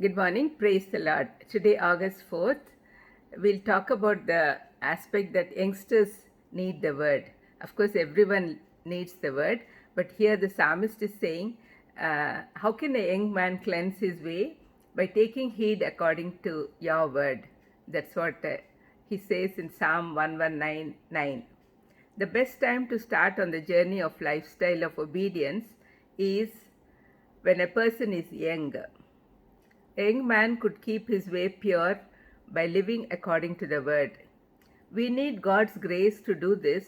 Good morning, praise the Lord. Today, August 4th, we'll talk about the aspect that youngsters need the word. Of course, everyone needs the word, but here the psalmist is saying, how can a young man cleanse his way? By taking heed according to your word. That's what he says in Psalm 1199. The best time to start on the journey of lifestyle of obedience is when a person is young. A young man could keep his way pure by living according to the word. We need God's grace to do this,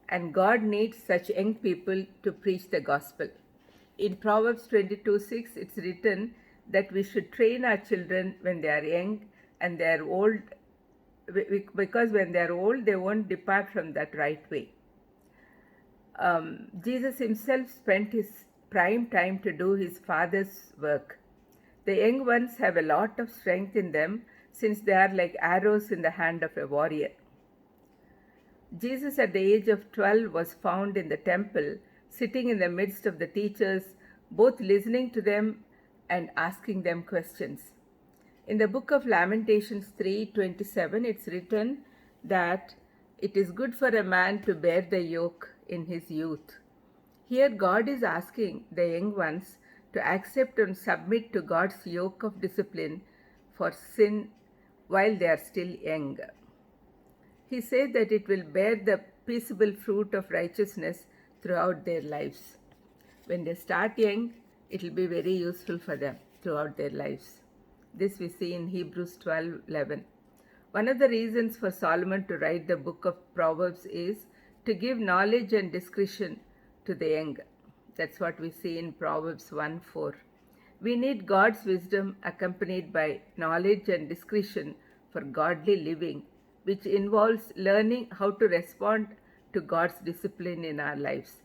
and God needs such young people to preach the gospel. In Proverbs 22:6, it's written that we should train our children when they are young and they are old, because when they are old, they won't depart from that right way. Jesus himself spent his prime time to do his Father's work. The young ones have a lot of strength in them since they are like arrows in the hand of a warrior. Jesus, at the age of 12, was found in the temple, sitting in the midst of the teachers, both listening to them and asking them questions. In the book of Lamentations 3:27, it's written that it is good for a man to bear the yoke in his youth. Here, God is asking the young ones to accept and submit to God's yoke of discipline for sin while they are still young. He said that it will bear the peaceable fruit of righteousness throughout their lives. When they start young, it will be very useful for them throughout their lives. This we see in Hebrews 12:11. One of the reasons for Solomon to write the book of Proverbs is to give knowledge and discretion to the young. That's what we see in Proverbs 1:4. We need God's wisdom accompanied by knowledge and discretion for godly living, which involves learning how to respond to God's discipline in our lives.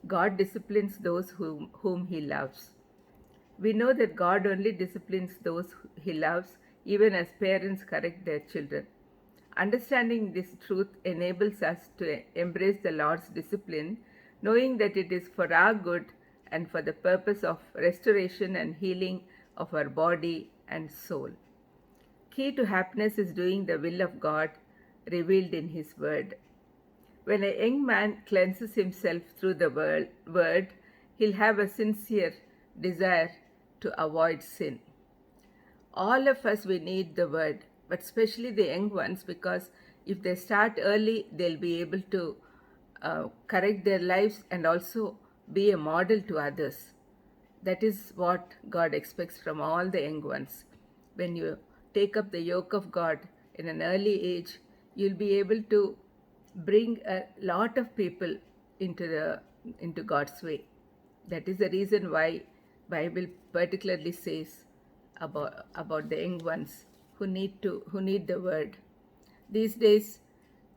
God disciplines those whom He loves. We know that God only disciplines those He loves, even as parents correct their children. Understanding this truth enables us to embrace the Lord's discipline, knowing that it is for our good and for the purpose of restoration and healing of our body and soul. Key to happiness is doing the will of God revealed in His Word. When a young man cleanses himself through the word, he'll have a sincere desire to avoid sin. All of us, we need the word, but especially the young ones, because if they start early, they'll be able to correct their lives and also be a model to others. That is what God expects from all the young ones. When you take up the yoke of God in an early age, you'll be able to bring a lot of people into God's way. That is the reason why Bible particularly says about the young ones who need the word. These days,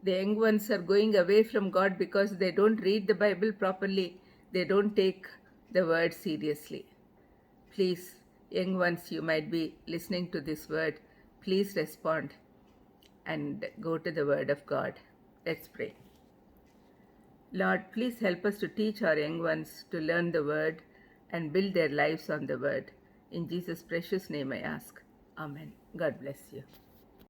the young ones are going away from God because they don't read the Bible properly. They don't take the word seriously. Please, young ones, you might be listening to this word. Please respond and go to the word of God. Let's pray. Lord, please help us to teach our young ones to learn the word and build their lives on the word. In Jesus' precious name I ask. Amen. God bless you.